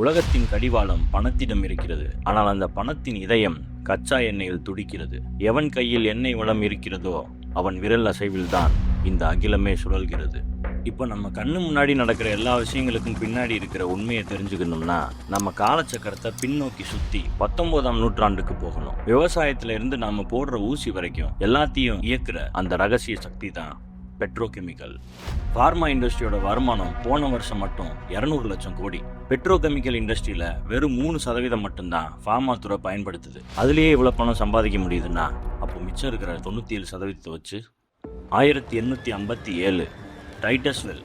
உலகத்தின் கடிவாளம் பணத்திடம் இருக்கிறது. ஆனால் அந்த பணத்தின் இதயம் கச்சா எண்ணெயில் துடிக்கிறது. எவன் கையில் எண்ணெய் வளம் இருக்கிறதோ அவன் விரல் அசைவில்தான் இந்த அகிலமே சுழல்கிறது. இப்போ நம்ம கண்ணு முன்னாடி நடக்கிற எல்லா விஷயங்களுக்கும் பின்னாடி இருக்கிற உண்மையை தெரிஞ்சுக்கணும்னா நம்ம காலச்சக்கரத்தை பின்னோக்கி சுற்றி 19ஆம் நூற்றாண்டுக்கு போகணும். விவசாயத்துல இருந்து நாம போடுற ஊசி வரைக்கும் எல்லாத்தையும் இயக்குற அந்த ரகசிய சக்தி தான் பெட்ரோகெமிக்கல். ஃபார்மா இண்டஸ்ட்ரியோட வருமானம் போன வருஷம் மட்டும் 200 லட்சம் கோடி. பெட்ரோகெமிக்கல் இண்டஸ்ட்ரியில வெறும் 3% மட்டும்தான் ஃபார்மா துறை பயன்படுத்துது. அதுலேயே இவ்வளவு பணம் சம்பாதிக்க முடியுதுன்னா அப்போ மிச்சம் இருக்கிற 97% வச்சு 1857 டைட்டஸ்வெல்,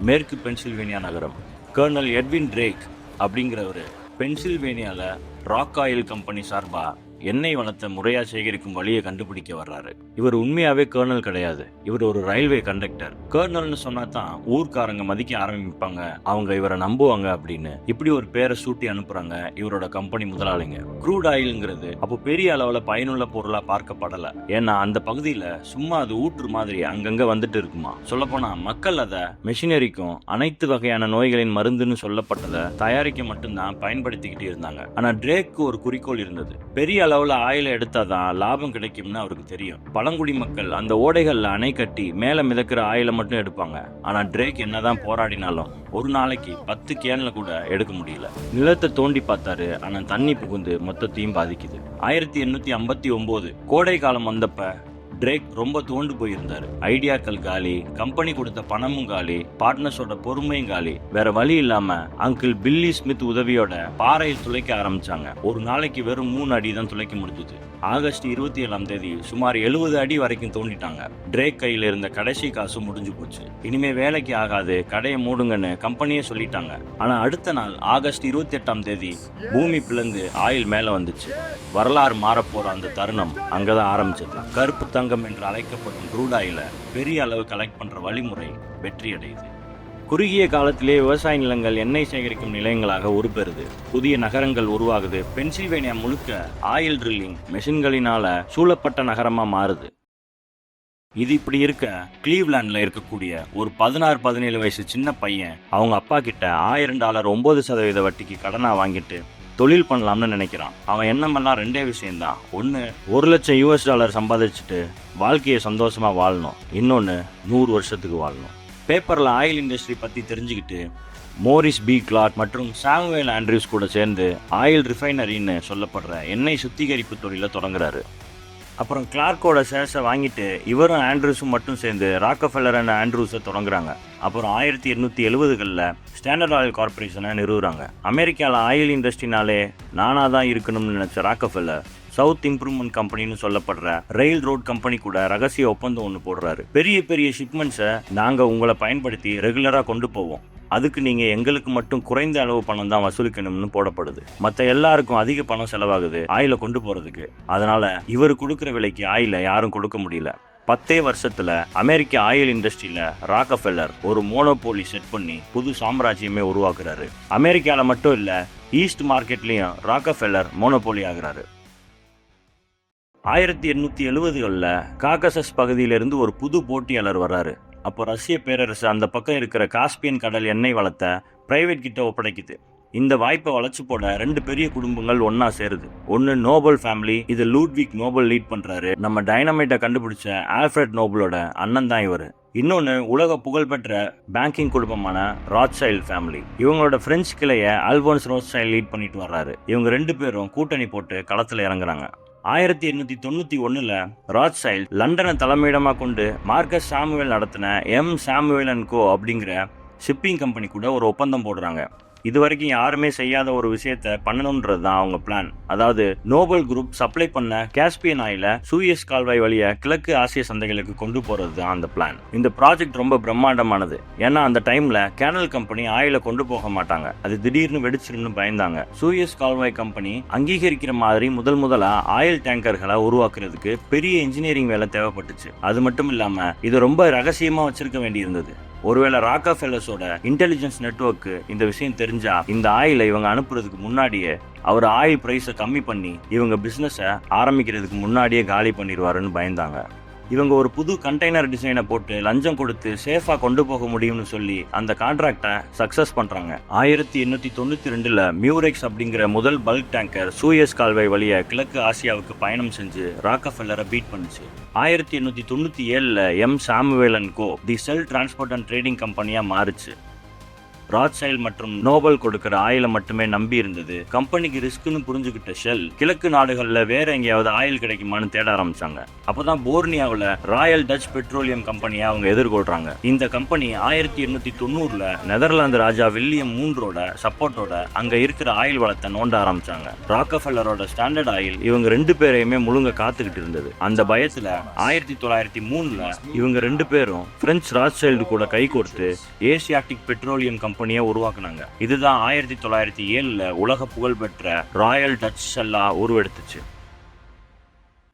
மேற்கு பென்சில்வேனியா நகரம். கர்னல் எட்வின் ட்ரேக் அப்படிங்கிறவர் பென்சில்வேனியால ராக் ஆயில் கம்பெனி சார்பா எண்ணெய் வளத்தை முறையா சேகரிக்கும் வழியை கண்டுபிடிக்க வர்றாரு. இவர் உண்மையாவே கர்னல் கிடையாது, இவர் ஒரு ரயில்வே கண்டக்டர். கர்னல்னு சொன்னா தான் ஊர்க்காரங்க மதிக்க ஆரம்பிப்பாங்க, அவங்க இவரை நம்புவாங்க அப்படின்னு இப்படி ஒரு பேரை சூட்டி அனுப்புறாங்க இவரோட கம்பெனி முதலாளிங்க. க்ரூட் ஆயில்ங்கிறது அப்போ பெரிய அளவுல பயனுள்ள பொருளா பார்க்கப்படல. ஏன்னா அந்த பகுதியில சும்மா அது ஊற்று மாதிரி அங்கங்க வந்துட்டு இருக்குமா. சொல்லப்போனா மக்கள் அதை மெஷினரிக்கும் அனைத்து வகையான நோய்களின் மருந்துன்னு சொல்லப்பட்டதை தயாரிக்க மட்டும்தான் பயன்படுத்திக்கிட்டு இருந்தாங்க. ஆனா ட்ரேக்கு ஒரு குறிக்கோள் இருந்தது. பெரிய அளவுல ஆயில எடுத்தாதான் லாபம் கிடைக்கும்னு அவருக்கு தெரியும். பழங்குடி மக்கள் அந்த ஓடைகள்ல அணை கட்டி மேல மிதக்கிற ஆயில மட்டும் எடுப்பாங்க. ஆனா ட்ரேக் என்னதான் போராடினாலும் ஒரு நாளைக்கு 10 கேன்ல கூட எடுக்க முடியல. நிலத்தை தோண்டி பார்த்தாரு, ஆனா தண்ணி புகுந்து மொத்தத்தையும் பாதிக்குது. 1859 கோடை காலம் வந்தப்ப ட்ரேக் ரொம்ப தோண்டு போயிருந்தாரு. ஐடியாக்கள் காலி, கம்பெனி கொடுத்த பணமும் காலி, பார்ட்னர்ஸோட பொறுமையும் காலி. வேற வழி இல்லாம அங்கிள் பில்லி ஸ்மித் உதவியோட பாறையில் துளைக்க ஆரம்பிச்சாங்க. ஒரு நாளைக்கு வெறும் 3 அடி தான் துளைக்க முடிஞ்சது. ஆகஸ்ட் 27ஆம் தேதி சுமார் 70 அடி வரைக்கும் தோண்டிட்டாங்க. ட்ரேக் கையில இருந்த கடைசி காசு முடிஞ்சு போச்சு. இனிமே வேலைக்கு ஆகாது, கடையை மூடுங்கன்னு கம்பெனியே சொல்லிட்டாங்க. ஆனா அடுத்த நாள் ஆகஸ்ட் 28ஆம் தேதி பூமி பிளந்து ஆயில் மேல வந்துச்சு. வரலாறு மாறப்போற அந்த தருணம் அங்கதான் ஆரம்பிச்சது. கருப்பு தங்கம் என்று அழைக்கப்படும் க்ரூட் ஆயில பெரிய அளவு கலெக்ட் பண்ற வழிமுறை வெற்றி அடையுது. குறுகிய காலத்திலே விவசாய நிலங்கள் எண்ணெய் சேகரிக்கும் நிலையங்களாக உருப்பெறுது. புதிய நகரங்கள் உருவாகுது. பென்சில்வேனியா முழுக்க ஆயில் ட்ரில்லிங் மெஷின்களினால சூழப்பட்ட நகரமா மாறுது. இது இப்படி இருக்க கிளீவ்லாண்ட்ல இருக்கக்கூடிய ஒரு 16-17 வயசு சின்ன பையன் அவங்க அப்பா கிட்ட $1000 9% வட்டிக்கு கடனா வாங்கிட்டு தொழில் பண்ணலாம்னு நினைக்கிறான். அவன் எண்ணமெல்லாம் 2 விஷயம்தான். ஒன்று, $1,00,000 சம்பாதிச்சுட்டு வாழ்க்கையை சந்தோஷமா வாழணும். இன்னொன்று, 100 வருஷத்துக்கு வாழணும். பேப்பரில் ஆயில் இண்டஸ்ட்ரி பற்றி தெரிஞ்சுக்கிட்டு மோரிஸ் பி கிளார்க் மற்றும் சாமுவேல் ஆண்ட்ரூஸ் கூட சேர்ந்து ஆயில் ரிஃபைனரின்னு சொல்லப்படுற எண்ணெய் சுத்திகரிப்பு தொழிலை தொடங்குறாரு. அப்புறம் கிளார்க்கோட ஷேர்ஸை வாங்கிட்டு இவரும் ஆண்ட்ரூஸும் மட்டும் சேர்ந்து ராக்கஃபெல்லர் அண்ட் ஆண்ட்ரூஸை தொடங்குறாங்க. அப்புறம் 1870களில் ஸ்டாண்டர்ட் ஆயில் கார்பரேஷனை நிறுவுறாங்க. அமெரிக்காவில் ஆயில் இண்டஸ்ட்ரினாலே நானாக தான் இருக்கணும்னு நினச்ச ராக்கஃபெல்லர் சவுத் இம்ப்ரூவ்மெண்ட் கம்பெனின்னு சொல்லப்படுற ரயில் ரோட் கம்பெனி கூட ரகசிய ஒப்பந்தம் ஒன்று போடுறாரு. பெரிய பெரிய ஷிப்மெண்ட்ஸை நாங்கள் உங்களை பயன்படுத்தி ரெகுலராக கொண்டு போவோம், அதுக்கு நீங்கள் எங்களுக்கு மட்டும் குறைந்த அளவு பணம் தான் வசூலிக்கணும்னு போடப்படுது. மற்ற எல்லாருக்கும் அதிக பணம் செலவாகுது ஆயிலை கொண்டு போகிறதுக்கு. அதனால இவர் கொடுக்குற விலைக்கு ஆயிலை யாரும் கொடுக்க முடியல. 10 வருஷத்துல அமெரிக்க ஆயில் இண்டஸ்ட்ரியில ராக்கஃபெல்லர் ஒரு மோனோபோலி செட் பண்ணி புது சாம்ராஜ்யமே உருவாக்குறாரு. அமெரிக்கால மட்டும் இல்ல, ஈஸ்ட் மார்க்கெட்லயும் ராக்கஃபெல்லர் மோனோபோலி ஆகுறாரு. 1870களில் காகசஸ் பகுதியிலிருந்து ஒரு புது போட்டியாளர் வர்றாரு. அப்போ ரஷ்ய பேரரசு அந்த பக்கம் இருக்கிற காஸ்பியன் கடல் எண்ணெய் வளத்தை பிரைவேட் கிட்ட ஒப்படைக்குது. இந்த வாய்ப்பை வளைச்சு போட 2 பெரிய குடும்பங்கள் ஒன்னா சேருது. ஒன்னு நோபல் ஃபேமிலி, இது லூட்விக் நோபல் லீட் பண்றாரு. நம்ம டைனமைட்டை கண்டுபிடிச்ச ஆல்ஃபிரட் நோபலோட அண்ணன் தான் இவர். இன்னொன்னு உலக புகழ்பெற்ற பேங்கிங் குடும்பமான ராத்சைல்ட் ஃபேமிலி. இவங்களோட பிரெஞ்சு கிளையை ஆல்போன்ஸ் ரோத்சைல்ட் லீட் பண்ணிட்டு வர்றாரு. இவங்க 2 பேரும் கூட்டணி போட்டு களத்துல இறங்குறாங்க. 1891 ராத்சைல்ட் லண்டனை தலைமையிடமாக கொண்டு மார்க்கஸ் சாமுவேல் நடத்தின சாமுவேல் அண்ட் கோ அப்படிங்கிற ஷிப்பிங் கம்பெனி கூட ஒரு ஒப்பந்தம் போடுறாங்க. இது வரைக்கும் யாருமே செய்யாத ஒரு விஷயத்த பண்ணணும்ன்றது தான் அவங்க பிளான். அதாவது நோபல் குரூப் சப்ளை பண்ண காஸ்பியன் ஆயில சூயஸ் கால்வாய் வழியா கிழக்கு ஆசிய சந்தைகளுக்கு கொண்டு போறது தான் அந்த பிளான். இந்த ப்ராஜெக்ட் ரொம்ப பிரம்மாண்டமானது. ஏன்னா அந்த டைம்ல கேனல் கம்பெனி ஆயில கொண்டு போக மாட்டாங்க, அது திடீர்னு வெடிச்சிருன்னு பயந்தாங்க. சூயஸ் கால்வாய் கம்பெனி அங்கீகரிக்கிற மாதிரி முதலா ஆயில் டேங்கர்களை உருவாக்குறதுக்கு பெரிய இன்ஜினியரிங் வேலை தேவைப்பட்டுச்சு. அது மட்டும் இல்லாம இது ரொம்ப ரகசியமா வச்சிருக்க வேண்டியிருந்தது. ஒருவேளை ராக்கஃபெல்லர்ஸோட இன்டெலிஜென்ஸ் நெட்வொர்க்கு இந்த விஷயம் தெரிஞ்சா இந்த ஆயிலை இவங்க அனுப்புறதுக்கு முன்னாடியே அவர் ஆயில் பிரைஸை கம்மி பண்ணி இவங்க பிசினஸை ஆரம்பிக்கிறதுக்கு முன்னாடியே காலி பண்ணிடுவாருன்னு பயந்தாங்க. இவங்க ஒரு புது கண்டெய்னர் டிசைனை போட்டு லஞ்சம் கொடுத்து சேஃபா கொண்டு போக முடியும்னு சொல்லி அந்த கான்ட்ராக்டை சக்சஸ் பண்றாங்க. 1892 மியூரெக்ஸ் அப்படிங்கிற முதல் பல்க் டேங்கர் சூயஸ் கால்வாய் வழியா கிழக்கு ஆசியாவுக்கு பயணம் செஞ்சு ராக்கஃபெல்லரை பீட் பண்ணுச்சு. 1897 M Samuel and Co the Shell transport and trading கம்பெனியா மாறுச்சு. ராத்சைல்ட் மற்றும் நோபல் கொடுக்கிற ஆயிலை மட்டுமே நம்பி இருந்தது. கம்பெனிக்கு ரிஸ்க்னு புரிஞ்சுக்கிட்ட ஷெல் கிழக்கு நாடுகளில் வேற எங்கேயாவது ஆயில் கிடைக்குமான்னு தேட ஆரம்பிச்சாங்க. அப்பதான் போர்னியாவில் ராயல் டச் பெட்ரோலியம் கம்பெனியை அவங்க எதிர்கொள்றாங்க. இந்த கம்பெனி 1890 நெதர்லாந்து ராஜா வில்லியம் மூன்றோட சப்போர்ட்டோட அங்க இருக்கிற ஆயில் வளத்தை நோண்ட ஆரம்பிச்சாங்க. ராக்கஃபெல்லரோட ஸ்டாண்டர்ட் ஆயில் இவங்க 2 பேரையுமே முழுங்க காத்துக்கிட்டு இருந்தது. அந்த பயத்துல 1903 இவங்க 2 பேரும் பிரெஞ்சு ராத்சைல்டு கூட கைகோர்த்து ஏசியாட்டிக் பெட்ரோலியம் கம்பெனியை உருவாக்குனாங்க. இதுதான் 1907 உலக புகழ்பெற்ற ராயல் டச் ஷெல்லா உருவெடுத்துச்சு.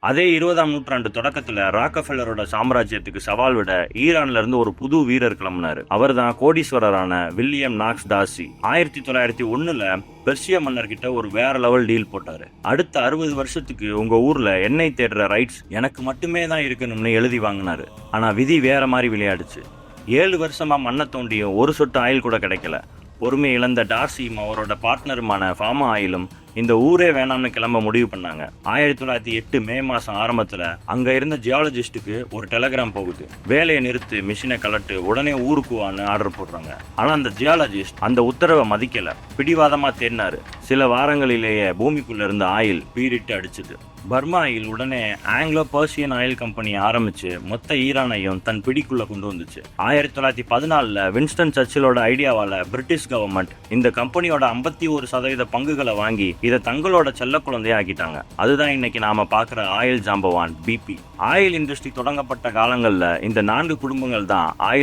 அதே 20ஆம் நூற்றாண்டு தொடக்கத்துல ராக்கஃபெல்லரோட சாம்ராஜ்யத்துக்கு சவால் விட ஈரான்ல இருந்து ஒரு புது வீரர் கிளம்பினாரு. அவர் தான் கோடீஸ்வரரான வில்லியம் நாக்ஸ் டார்சி. 1901 பெர்சியா மன்னர்கிட்ட ஒரு வேற லெவல் டீல் போட்டாரு. அடுத்த 60 வருஷத்துக்கு உங்க ஊர்ல எண்ணெய் தேடுற ரைட்ஸ் எனக்கு மட்டுமே தான் இருக்கணும்னு எழுதி வாங்கினாரு. ஆனா விதி வேற மாதிரி விளையாடுச்சு. 7 வருஷமா மண்ணை தோண்டியும் ஒரு சொட்டு ஆயில் கூட கிடைக்கல. பொறுமை இழந்த டார்சியும் அவரோட பார்ட்னருமான ஃபார்மா ஆயிலும் இந்த ஊரே வேணாம்னு கிளம்ப முடிவு பண்ணாங்க. 1908 மே மாசம் ஆரம்பத்துல அங்க இருந்த ஜியாலஜிஸ்டுக்கு ஒரு டெலகிராம் போகுது. வேலையை நிறுத்து, மிஷினை கலட்டு, உடனே ஊருக்கு வான்னு ஆர்டர் போடுறாங்க. ஆனா அந்த ஜியாலஜிஸ்ட் அந்த உத்தரவை மதிக்கல. பிடிவாதமா தேடினாரு. சில வாரங்களிலேயே பூமிக்குள்ள இருந்த ஆயில் பீரிட்டு அடிச்சுது. பர்மா ஆயில் உடனே ஆங்கிலோ பர்சியன் ஆயில் கம்பெனி ஆரம்பிச்சு மொத்த ஈரானையும் தன் பிடிக்குள்ள கொண்டு வந்துச்சு. 1914 வின்ஸ்டன் சர்ச்சிலோட ஐடியாவால பிரிட்டிஷ் கவர்மெண்ட் இந்த கம்பெனியோட 51% பங்குகளை வாங்கி இதை தங்களோட செல்ல குழந்தைய ஆக்கிட்டாங்க. அதுதான் இன்னைக்கு நாம பாக்குற ஆயில் ஜாம்பவான் BP. ஆயில் இண்டஸ்ட்ரி தொடங்கப்பட்ட காலங்கள்ல இந்த 4 குடும்பங்கள் தான் ஆயில்